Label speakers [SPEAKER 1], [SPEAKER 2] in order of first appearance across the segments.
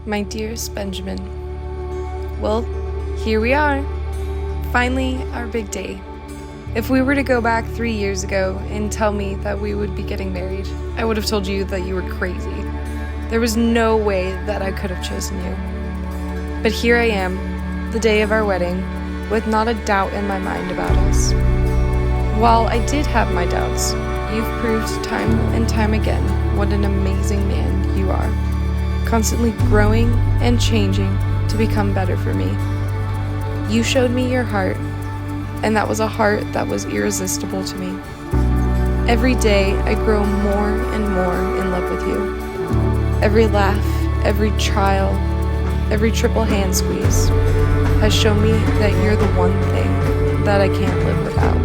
[SPEAKER 1] My dearest Benjamin. Well, here we are. Finally, our big day. If we were to go back 3 years ago and tell me that we would be getting married, I would have told you that you were crazy. There was no way that I could have chosen you. But here I am, the day of our wedding, with not a doubt in my mind about us. While I did have my doubts, you've proved time and time again what an amazing man you are, constantly growing and changing to become better for me. You showed me your heart, and that was a heart that was irresistible to me. Every day I grow more and more in love with you. Every laugh, every trial, every triple hand squeeze has shown me that you're the one thing that I can't live without.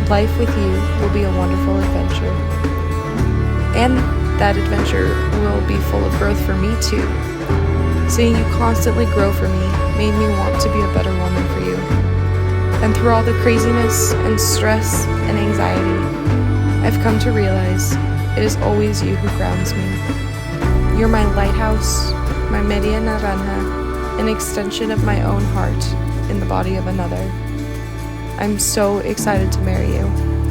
[SPEAKER 1] Life with you will be a wonderful adventure. And that adventure will be full of growth for me too. Seeing you constantly grow for me made me want to be a better woman for you. And through all the craziness and stress and anxiety, I've come to realize it is always you who grounds me. You're my lighthouse, my media naranja, an extension of my own heart in the body of another. I'm so excited to marry you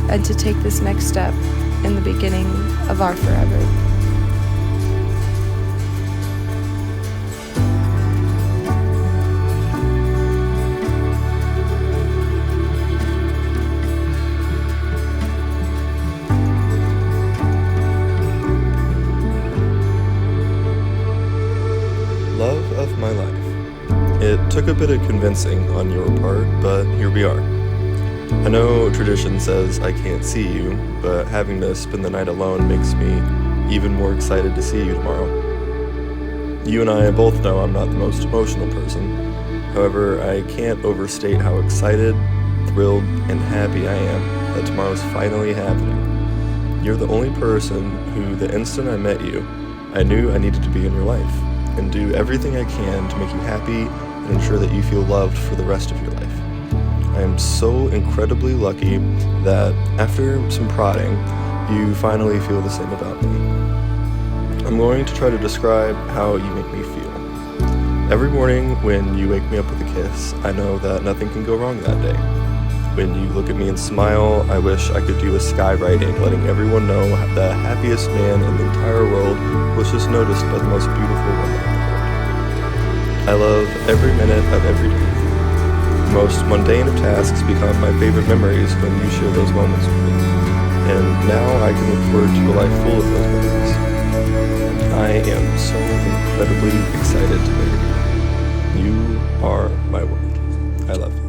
[SPEAKER 1] and to take this next step in the beginning of our forever.
[SPEAKER 2] Love of my life. It took a bit of convincing on your part, but here we are. I know tradition says I can't see you, but having to spend the night alone makes me even more excited to see you tomorrow. You and I both know I'm not the most emotional person. However, I can't overstate how excited, thrilled, and happy I am that tomorrow's finally happening. You're the only person who, the instant I met you, I knew I needed to be in your life and do everything I can to make you happy and ensure that you feel loved for the rest of your life. I am so incredibly lucky that after some prodding, you finally feel the same about me. I'm going to try to describe how you make me feel. Every morning when you wake me up with a kiss, I know that nothing can go wrong that day. When you look at me and smile, I wish I could do a skywriting, letting everyone know the happiest man in the entire world was just noticed by the most beautiful woman in the world. I love every minute of every day. The most mundane of tasks become my favorite memories when you share those moments with me. And now I can look forward to a life full of those memories. I am so incredibly excited to marry you. You are my world. I love you.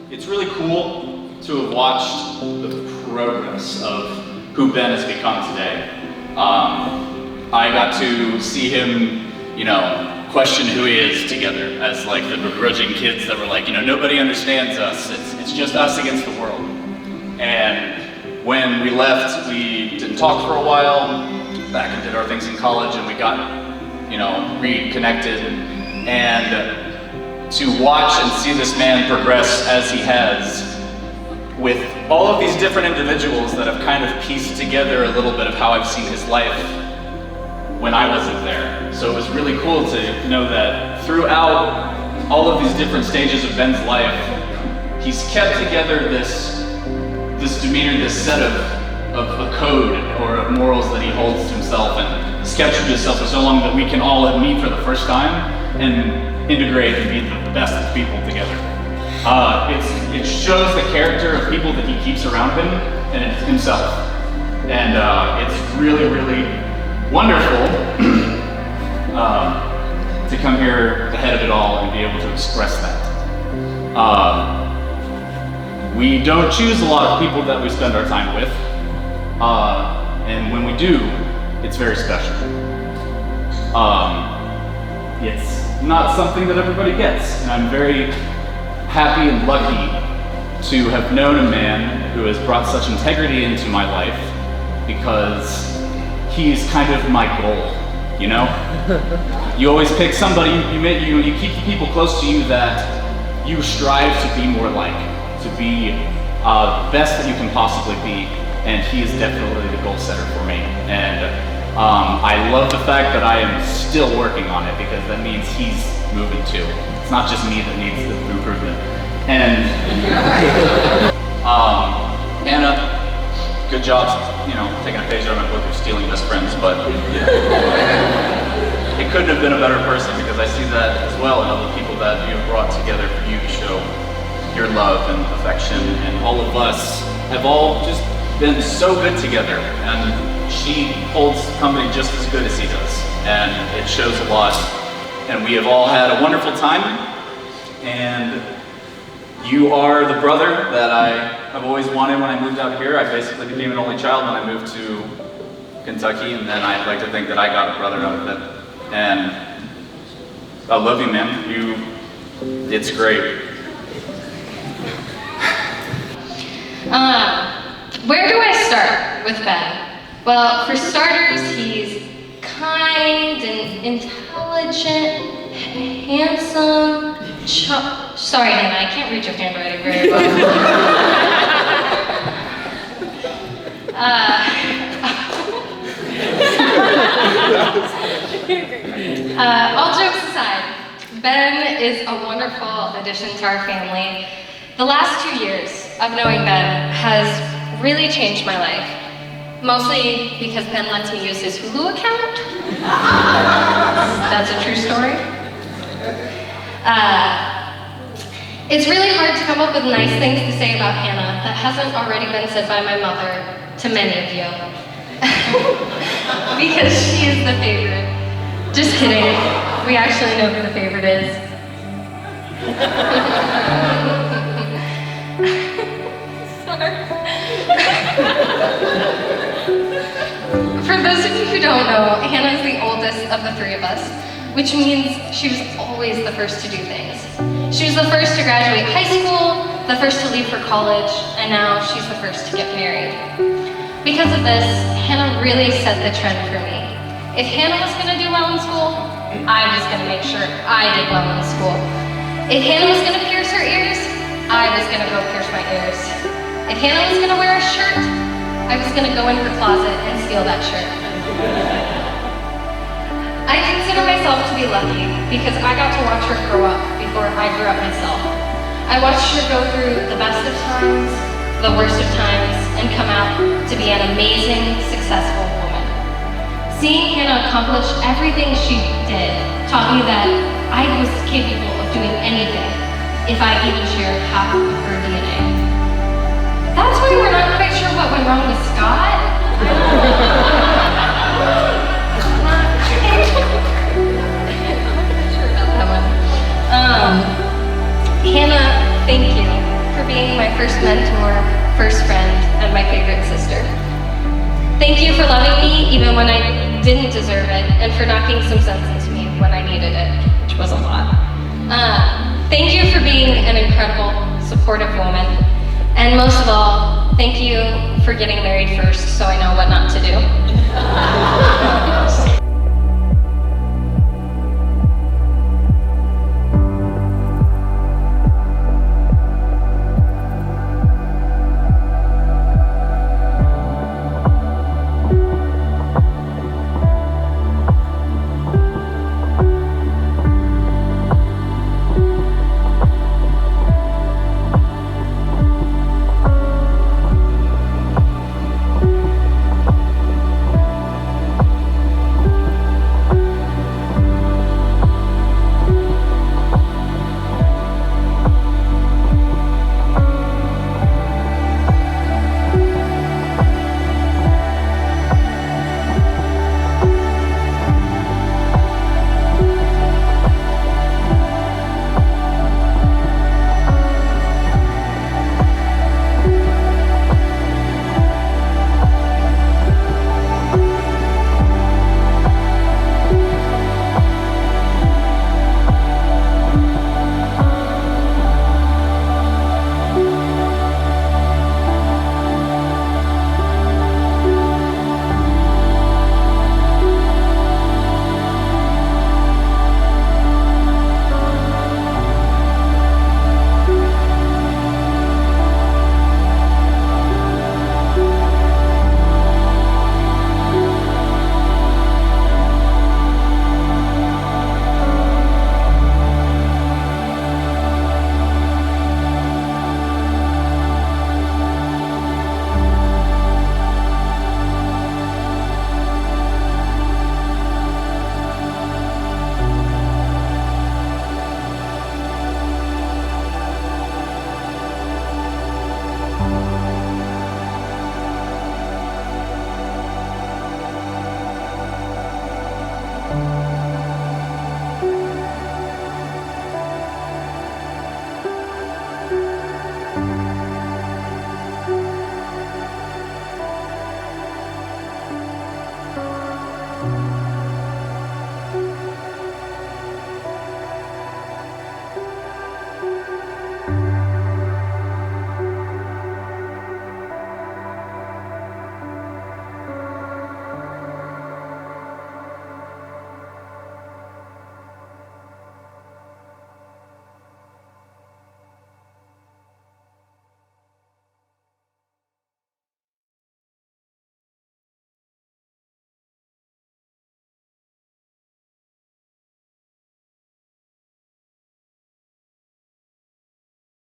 [SPEAKER 3] It's really cool to have watched the progress of who Ben has become today. I got to see him, question who he is together as like the begrudging kids that were like, nobody understands us. It's just us against the world. And when we left, we didn't talk for a while, back and did our things in college, and we got, reconnected. And to watch and see this man progress as he has with all of these different individuals that have kind of pieced together a little bit of how I've seen his life when I wasn't there. So it was really cool to know that throughout all of these different stages of Ben's life, he's kept together this demeanor, this set of a code or of morals that he holds to himself, and he's kept true to himself for so long that we can all meet for the first time and integrate and be the best of people together. It shows the character of people that he keeps around him and it's himself. And it's really, really wonderful to come here ahead of it all and be able to express that. We don't choose a lot of people that we spend our time with. And when we do, it's very special. It's not something that everybody gets, and I'm very happy and lucky to have known a man who has brought such integrity into my life because he's kind of my goal, you know? You always pick somebody, you keep people close to you that you strive to be more like, to be best that you can possibly be, and he is definitely the goal setter for me. And I love the fact that I am still working on it, because that means he's moving too. It's not just me that needs the improvement. And Anna, good job, taking a page out of my book of stealing best friends, but it couldn't have been a better person, because I see that as well in other people that you have brought together for you to show your love and affection, and all of us have all just been so good together, and she holds company just as good as he does, and it shows a lot, and we have all had a wonderful time, and you are the brother that I have always wanted when I moved out here. I basically became an only child when I moved to Kentucky, and then I'd like to think that I got a brother out of it, and I love you, man. It's great.
[SPEAKER 4] Where do I start with Ben? Well, for starters, he's kind and intelligent, handsome, sorry, Hannah, I can't read your handwriting very well. All jokes aside, Ben is a wonderful addition to our family. The last 2 years of knowing Ben has really changed my life. Mostly because Ben lets me use his Hulu account. That's a true story. It's really hard to come up with nice things to say about Hannah that hasn't already been said by my mother to many of you. Because she is the favorite. Just kidding. We actually know who the favorite is. For those of you who don't know, Hannah is the oldest of the three of us, which means she was always the first to do things. She was the first to graduate high school, the first to leave for college, and now she's the first to get married. Because of this, Hannah really set the trend for me. If Hannah was going to do well in school, I was going to make sure I did well in school. If Hannah was going to pierce her ears, I was going to go pierce my ears. If Hannah was going to wear a shirt, I was going to go in her closet and steal that shirt. I consider myself to be lucky because I got to watch her grow up before I grew up myself. I watched her go through the best of times, the worst of times, and come out to be an amazing, successful woman. Seeing Hannah accomplish everything she did taught me that I was capable of doing anything if I even shared half of her DNA. That's why we're not quite sure what went wrong with Scott. I'm not sure about that one. Hannah, thank you for being my first mentor, first friend, and my favorite sister. Thank you for loving me even when I didn't deserve it, and for knocking some sense into me when I needed it, which was a lot. Thank you for being an incredible, supportive woman. And most of all, thank you for getting married first so I know what not to do.